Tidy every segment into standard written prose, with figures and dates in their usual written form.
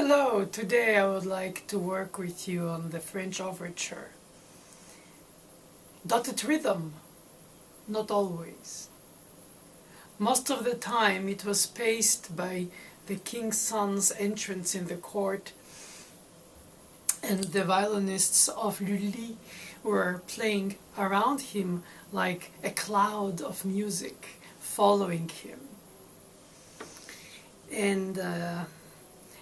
Hello, today I would like to work with you on the French Overture. Dotted rhythm, not always. Most of the time it was paced by the king's son's entrance in the court, and the violinists of Lully were playing around him like a cloud of music following him. And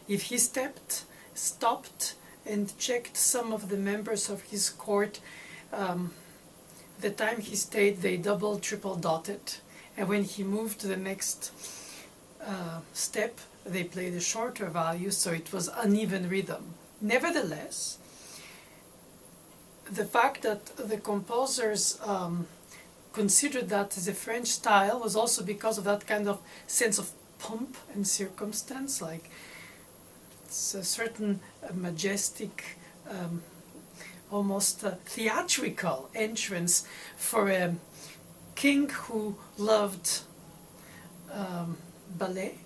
if he stopped and checked some of the members of his court, the time he stayed they double, triple dotted, and when he moved to the next step they played a shorter value, so it was uneven rhythm. Nevertheless, the fact that the composers considered that as a French style was also because of that kind of sense of pomp and circumstance, like it's a certain majestic, almost theatrical entrance for a king who loved ballet,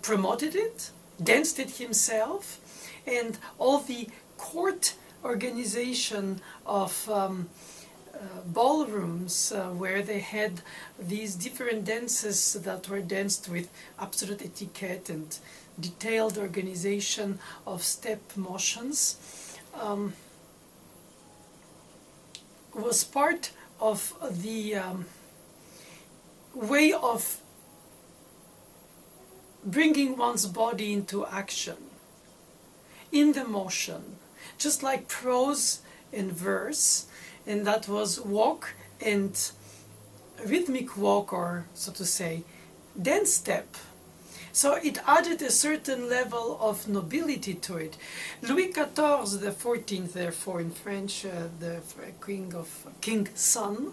promoted it, danced it himself, and all the court organization of ballrooms where they had these different dances that were danced with absolute etiquette and detailed organization of step motions, was part of the way of bringing one's body into action, in the motion, just like prose and verse, and that was walk and rhythmic walk, or so to say, dance step. So it added a certain level of nobility to it. Louis XIV, the 14th, therefore in French, the king's son,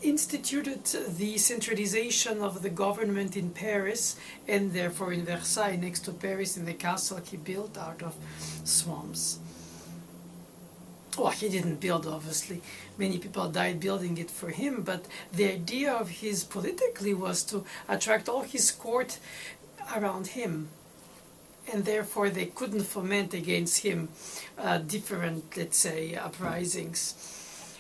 instituted the centralization of the government in Paris, and therefore in Versailles, next to Paris, in the castle he built out of swamps. Well, he didn't build, obviously. Many people died building it for him, but the idea of his politically was to attract all his court around him, and therefore they couldn't foment against him different, let's say, uprisings,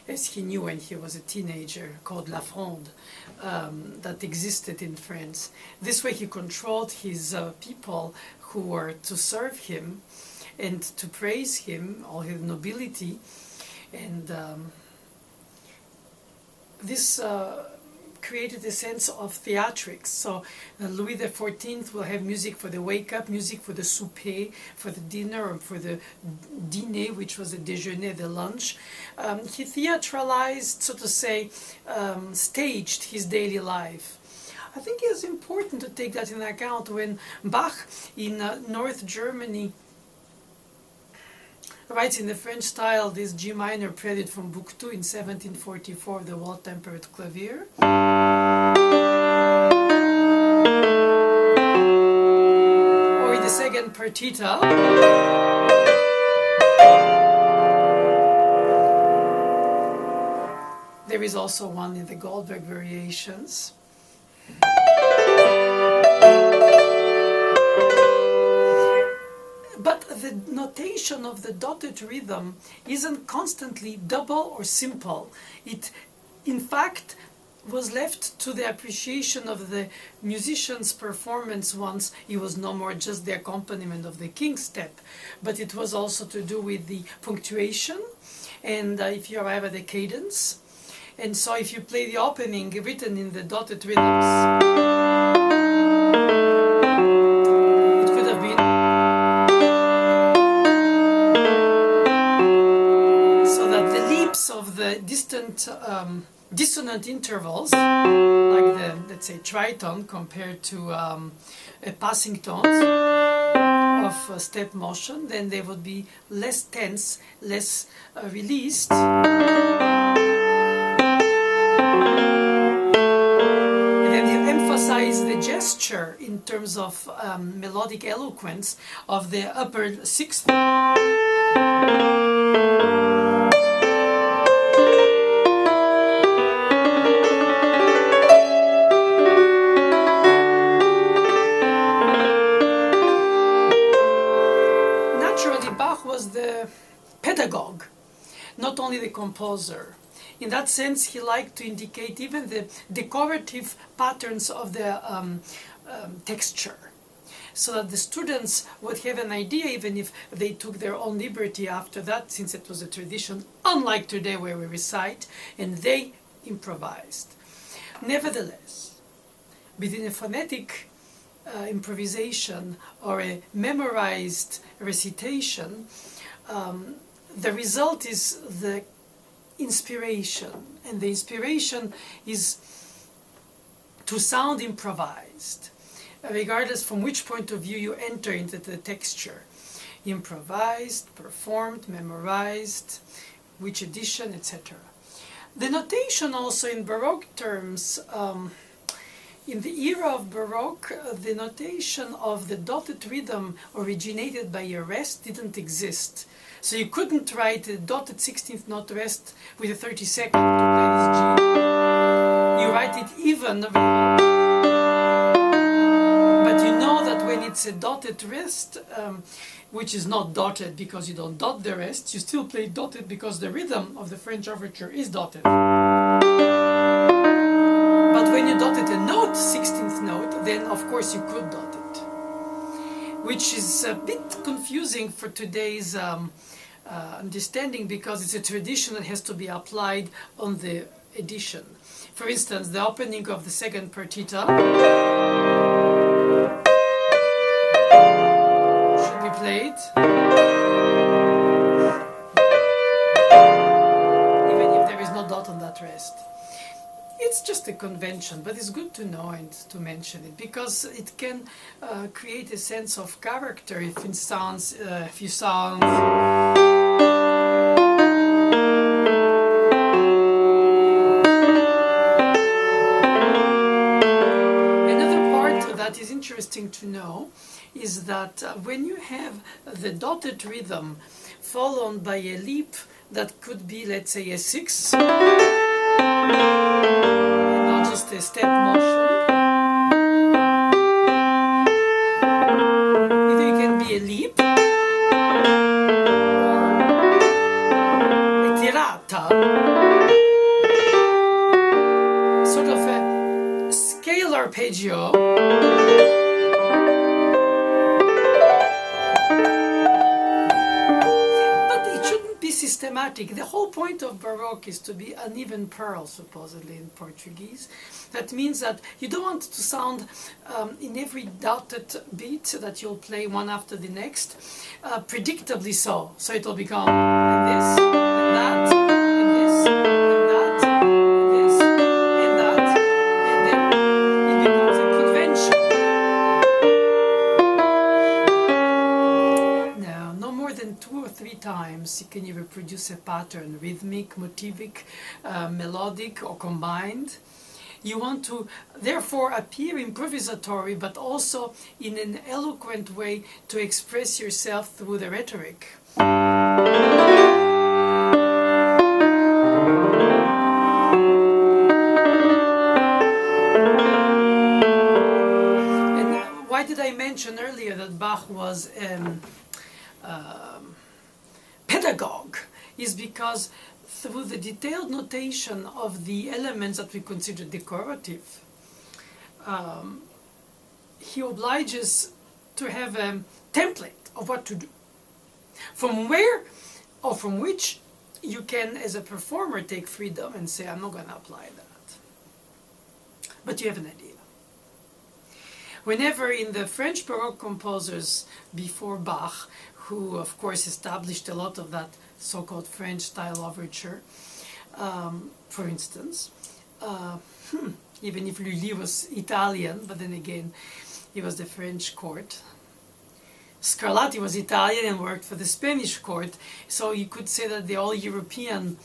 as he knew when he was a teenager, called La Fronde, that existed in France. This way he controlled his people who were to serve him and to praise him, all his nobility, and this created a sense of theatrics. So Louis XIV will have music for the wake-up, music for the souper, for the dinner, or for the dîner, which was the déjeuner, the lunch. He theatralized, so to say, staged his daily life. I think it is important to take that into account when Bach in North Germany writes in the French style this G minor prelude from Book 2 in 1744, the Well-Tempered Clavier. Or in the second partita. There is also one in the Goldberg Variations. But the notation of the dotted rhythm isn't constantly double or simple. It, in fact, was left to the appreciation of the musician's performance once it was no more just the accompaniment of the king's step, but it was also to do with the punctuation, and if you arrive at the cadence. And so if you play the opening written in the dotted rhythms, it could have been of the distant dissonant intervals, like the, let's say, tritone compared to passing tones of step motion, then they would be less tense, less released. And then you emphasize the gesture in terms of melodic eloquence of the upper sixth. only the composer. In that sense, he liked to indicate even the decorative patterns of the texture, so that the students would have an idea, even if they took their own liberty after that, since it was a tradition, unlike today where we recite, and they improvised. Nevertheless, within a phonetic improvisation or a memorized recitation, the result is the inspiration, and the inspiration is to sound improvised, regardless from which point of view you enter into the texture. Improvised, performed, memorized, which edition, etc. The notation also in Baroque terms, in the era of Baroque, the notation of the dotted rhythm originated by a rest didn't exist. So you couldn't write a dotted 16th note rest with a 32nd to play this G. You write it even, but you know that when it's a dotted rest, which is not dotted because you don't dot the rest, you still play dotted because the rhythm of the French overture is dotted. But when you dotted a note, 16th note, then of course you could dot it, which is a bit confusing for today's understanding, because it's a tradition that has to be applied on the edition. For instance, the opening of the second partita should be played even if there is no dot on that rest. It's just a convention, but it's good to know and to mention it, because it can create a sense of character if you sound that is interesting to know is that when you have the dotted rhythm followed by a leap that could be, let's say, a 6, and not just a step motion, either it can be a leap or a tirata, sort of a scale arpeggio. Systematic. The whole point of Baroque is to be an even pearl, supposedly in Portuguese. That means that you don't want to sound in every dotted beat that you'll play one after the next, predictably so. So it will become and this, and that, and this, and that, and this, and that, and then it becomes a convention. Now, no more than 2 or 3 times can you reproduce a pattern, rhythmic, motivic, melodic, or combined. You want to therefore appear improvisatory, but also in an eloquent way to express yourself through the rhetoric. And why did I mention earlier that Bach was pedagogue? Is because through the detailed notation of the elements that we consider decorative, he obliges to have a template of what to do, from where or from which you can, as a performer, take freedom and say, I'm not going to apply that. But you have an idea. Whenever in the French Baroque composers before Bach, who of course established a lot of that so-called French style overture, for instance, even if Lully was Italian, but then again he was the French court. Scarlatti was Italian and worked for the Spanish court, so you could say that they're all European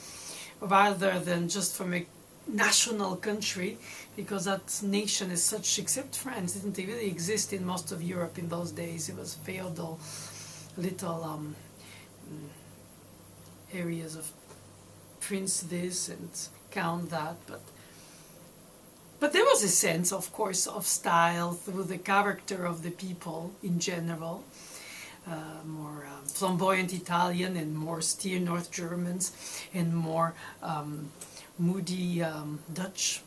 rather than just from a national country, because that nation as such, except France, didn't really exist in most of Europe in those days. It was feudal little areas of prince this and count that, but there was a sense, of course, of style through the character of the people in general. more flamboyant Italian and more austere North Germans and more moody Dutch,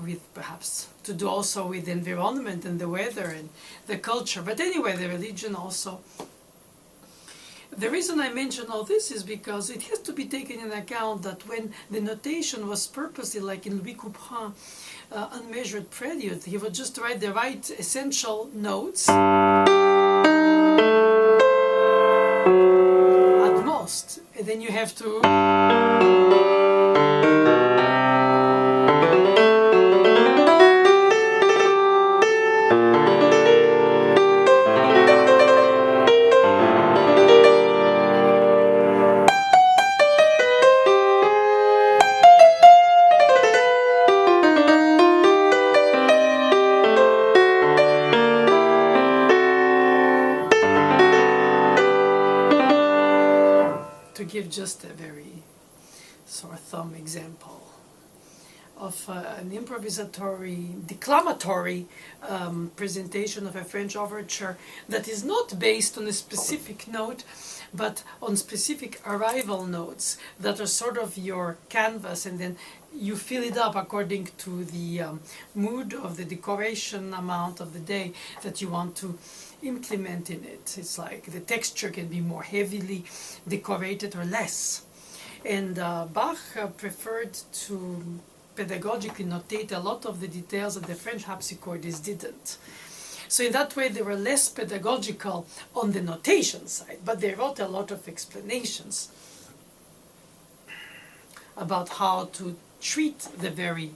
with perhaps to do also with the environment and the weather and the culture. But anyway, the religion also. The reason I mention all this is because it has to be taken in account that when the notation was purposely, like in Louis Couperin, unmeasured prelude, he would just write the right essential notes at most, and then you have to give just a very sore thumb example of an improvisatory, declamatory presentation of a French overture that is not based on a specific note, but on specific arrival notes that are sort of your canvas, and then you fill it up according to the mood of the decoration amount of the day that you want to implement in it. It's like the texture can be more heavily decorated or less. And Bach preferred to pedagogically notate a lot of the details that the French harpsichordists didn't. So in that way they were less pedagogical on the notation side, but they wrote a lot of explanations about how to treat the very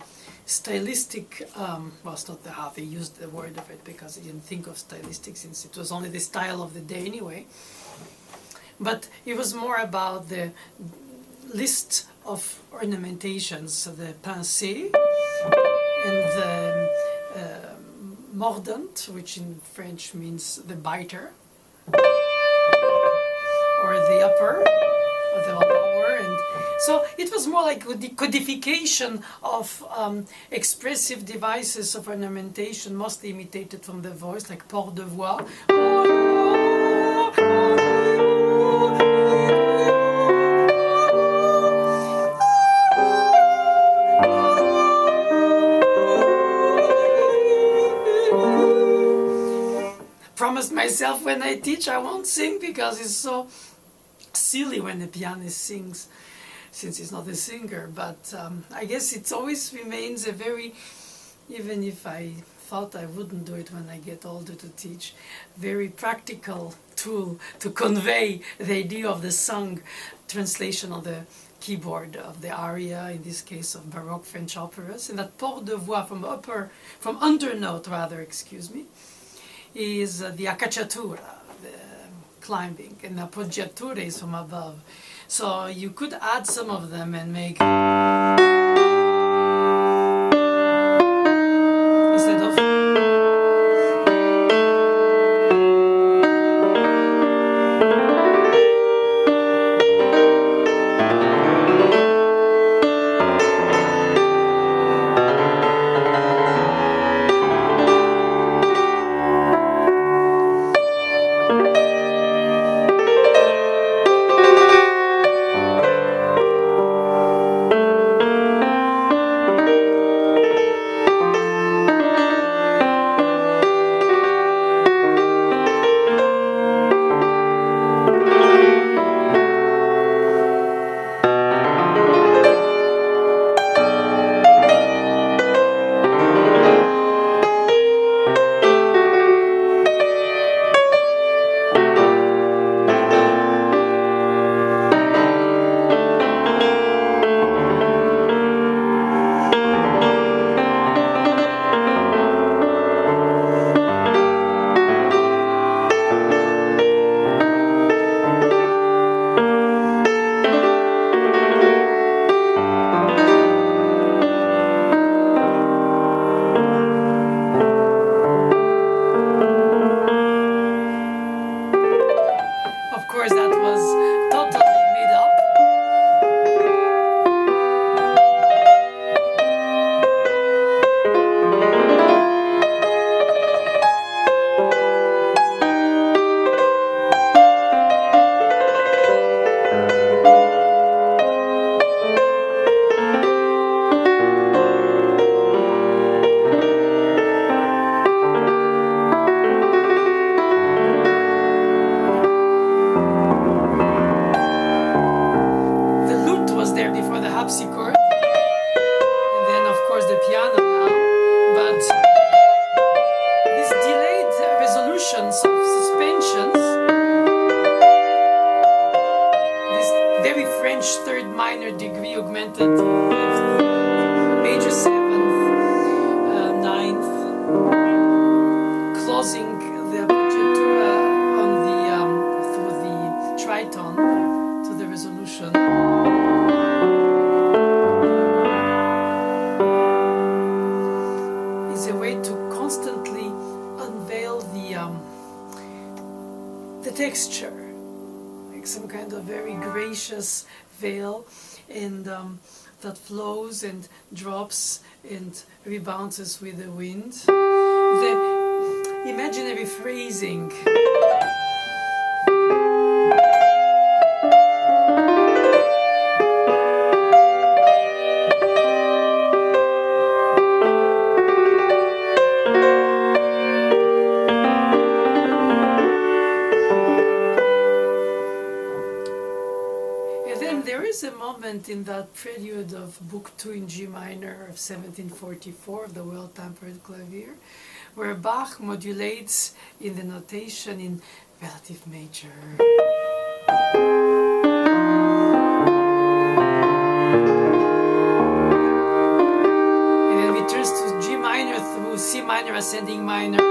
stylistic, well, it's not how they used the word of it, because they didn't think of stylistic since it was only the style of the day anyway. But it was more about the list of ornamentations, so the pincée and the mordant, which in French means the biter, or the upper, or the lower, and so it was more like the codification of expressive devices of ornamentation, mostly imitated from the voice, like port de voix. Promised myself when I teach I won't sing because it's so silly when the pianist sings, since he's not a singer. But I guess it always remains a very, even if I thought I wouldn't do it when I get older to teach, very practical tool to convey the idea of the sung translation on the keyboard of the aria, in this case of Baroque French operas. And that port de voix from undernote rather, excuse me, is the accacciatura, the climbing, and the appoggiatura is from above. So you could add some of them and make, instead of variations of suspensions. This very French third minor degree augmented major seventh, ninth, closing the appoggiatura on the through the triton to the resolution. Is a way to constantly unveil the texture, like some kind of very gracious veil, and that flows and drops and rebounds with the wind. The imaginary phrasing. A moment in that prelude of Book 2 in G minor of 1744 of the well-tempered clavier, where Bach modulates in the notation in relative major. And then returns to G minor through C minor ascending minor.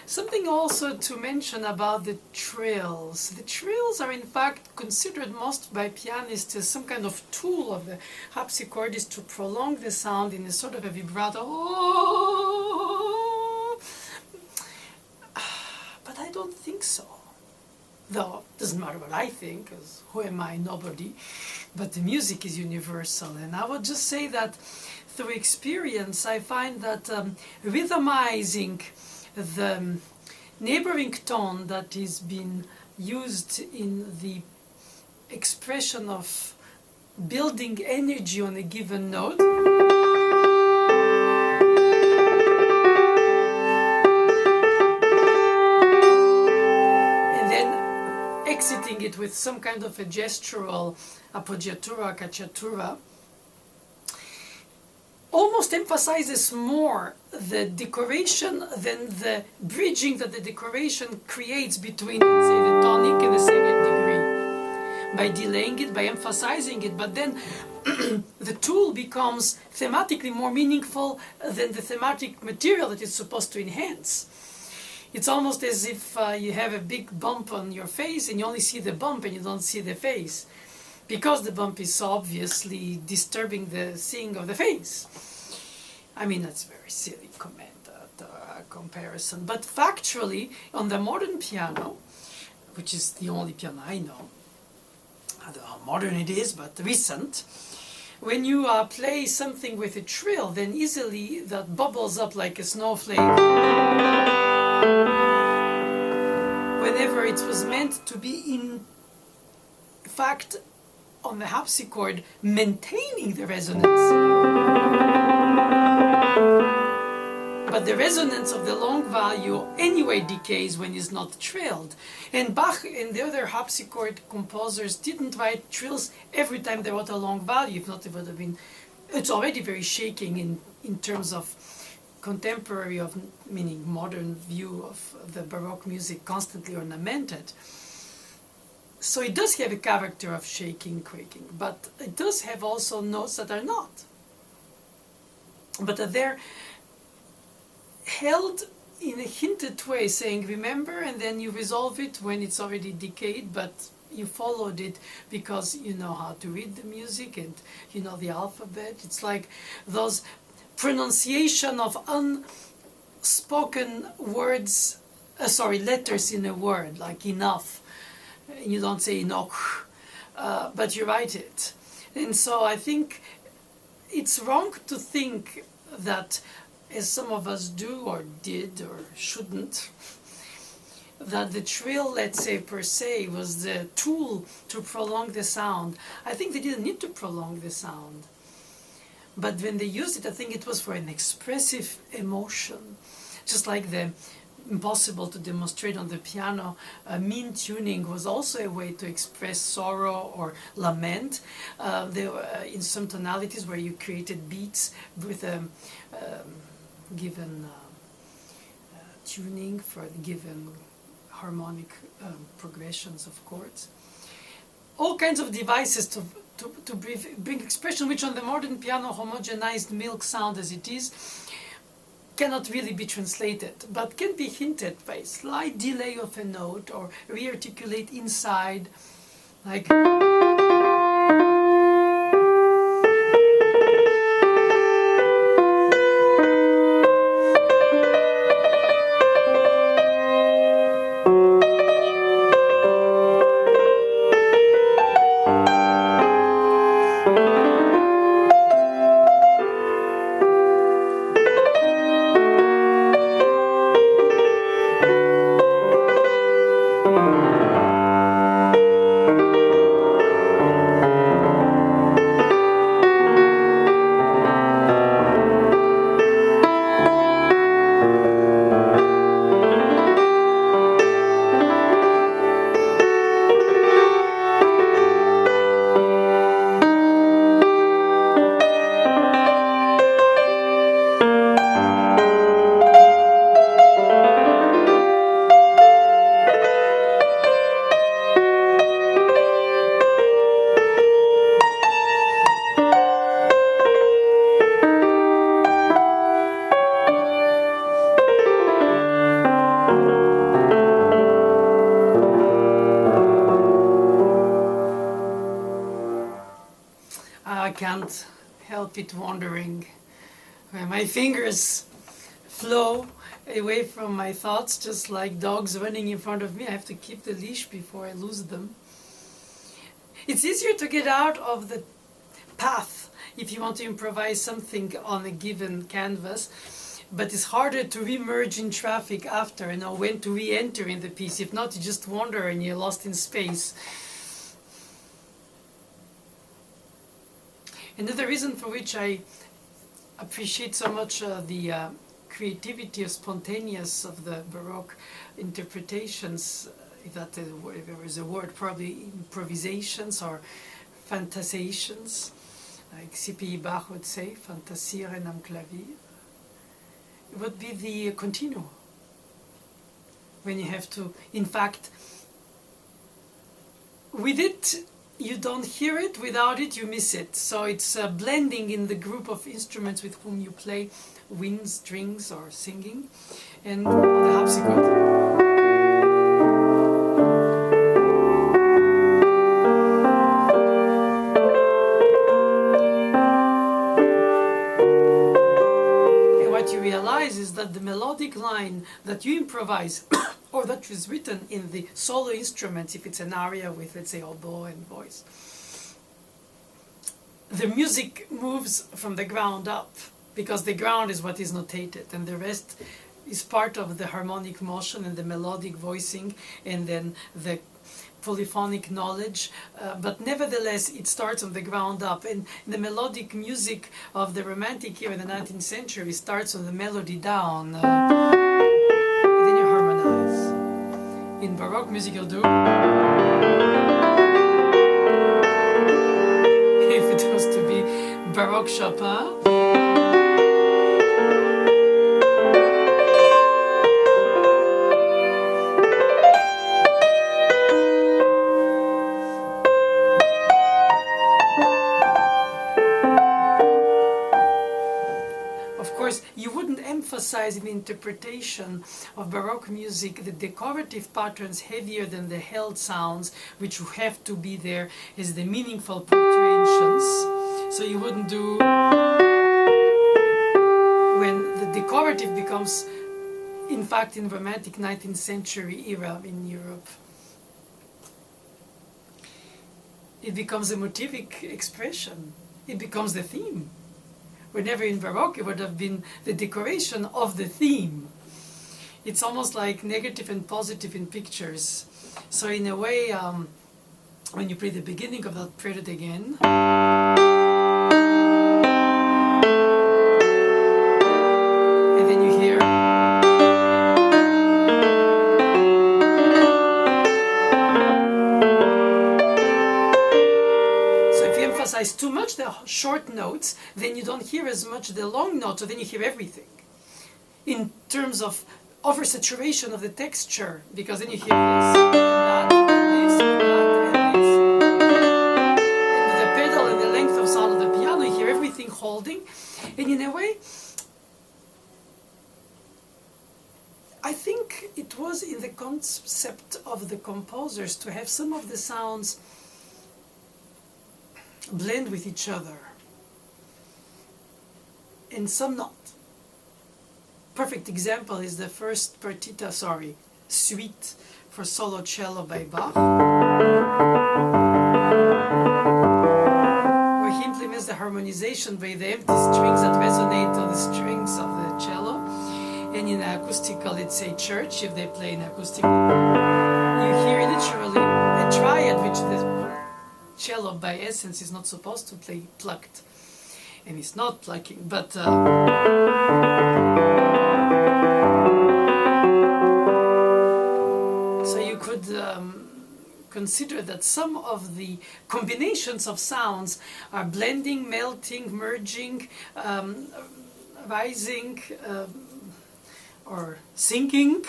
Something also to mention about the trills. The trills are in fact considered most by pianists as some kind of tool of the harpsichordist to prolong the sound in a sort of a vibrato. But I don't think so. Though it doesn't matter what I think, because who am I? Nobody. But the music is universal, and I would just say that through experience I find that rhythmizing the neighboring tone that is being used in the expression of building energy on a given note and then exiting it with some kind of a gestural appoggiatura, cacciatura almost emphasizes more the decoration than the bridging that the decoration creates between, let's say, the tonic and the second degree. By delaying it, by emphasizing it, but then the tool becomes thematically more meaningful than the thematic material that it's supposed to enhance. It's almost as if you have a big bump on your face and you only see the bump and you don't see the face, because the bump is so obviously disturbing the seeing of the face. I mean, that's a very silly comparison, but factually, on the modern piano, which is the only piano I know, I don't know how modern it is, but recent, when you play something with a trill, then easily that bubbles up like a snowflake. Whenever it was meant to be in fact on the harpsichord maintaining the resonance. But the resonance of the long value anyway decays when it's not trilled. And Bach and the other harpsichord composers didn't write trills every time they wrote a long value. If not, it would have been... It's already very shaking in terms of contemporary, meaning modern view of the Baroque music, constantly ornamented. So it does have a character of shaking, quaking, but it does have also notes that are not. But they're held in a hinted way, saying remember, and then you resolve it when it's already decayed, but you followed it because you know how to read the music and you know the alphabet. It's like those pronunciation of unspoken words, letters in a word, like enough. You don't say enoch, but you write it. And so I think it's wrong to think that, as some of us do or did or shouldn't, that the trill, let's say, per se, was the tool to prolong the sound. I think they didn't need to prolong the sound. But when they used it, I think it was for an expressive emotion. Just like the impossible to demonstrate on the piano, mean tuning was also a way to express sorrow or lament. There were, in some tonalities where you created beats with a given tuning for the given harmonic progressions of chords. All kinds of devices to bring expression, which on the modern piano, homogenized milk sound as it is, cannot really be translated, but can be hinted by a slight delay of a note or rearticulate inside, like... I can't help it wandering where my fingers flow away from my thoughts, just like dogs running in front of me. I have to keep the leash before I lose them. It's easier to get out of the path if you want to improvise something on a given canvas, but it's harder to re-merge in traffic after and know when to re-enter in the piece. If not, you just wander and you're lost in space. Another reason for which I appreciate so much the creativity of spontaneous of the Baroque interpretations, if that is if there is a word, probably improvisations or fantasiations, like C.P. Bach would say, fantasieren am Klavier, would be the continuo. When you have to, in fact, with it, you don't hear it, without it you miss it. So it's blending in the group of instruments with whom you play wind, strings or singing. And on the harpsichord. And what you realize is that the melodic line that you improvise or that is written in the solo instruments, if it's an aria with, let's say, oboe and voice, the music moves from the ground up, because the ground is what is notated, and the rest is part of the harmonic motion and the melodic voicing, and then the polyphonic knowledge, but nevertheless it starts on the ground up. And the melodic music of the Romantic era in the 19th century starts on the melody down. Then you harmonize. In Baroque music you'll do, if it was to be Baroque Chopin, emphasize in the interpretation of Baroque music the decorative patterns heavier than the held sounds, which have to be there as the meaningful punctuations. So you wouldn't do, when the decorative becomes, in fact, in Romantic 19th century era in Europe, it becomes a motivic expression. It becomes the theme. Whenever in Baroque it would have been the decoration of the theme. It's almost like negative and positive in pictures. So in a way, when you play the beginning of that prelude again, and then you hear, emphasize too much the short notes, then you don't hear as much the long notes, so then you hear everything. In terms of oversaturation of the texture, because then you hear this, and that, and this, and that, and this. And with the pedal and the length of sound of the piano, you hear everything holding. And in a way, I think it was in the concept of the composers to have some of the sounds blend with each other and some not. Perfect example is the first suite for solo cello by Bach, where he implements the harmonization by the empty strings that resonate on the strings of the cello. And in acoustical, let's say church, if they play in acoustical, you hear literally a triad which the cello by essence is not supposed to play plucked, and it's not plucking, but so you could consider that some of the combinations of sounds are blending, melting, merging, rising, or sinking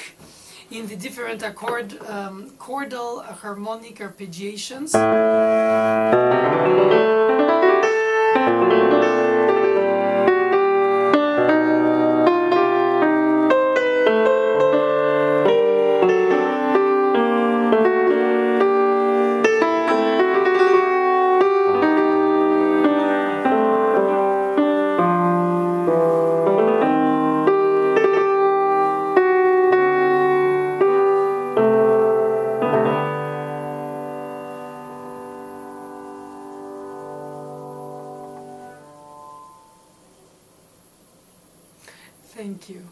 in the different chordal harmonic arpeggiations. Thank you.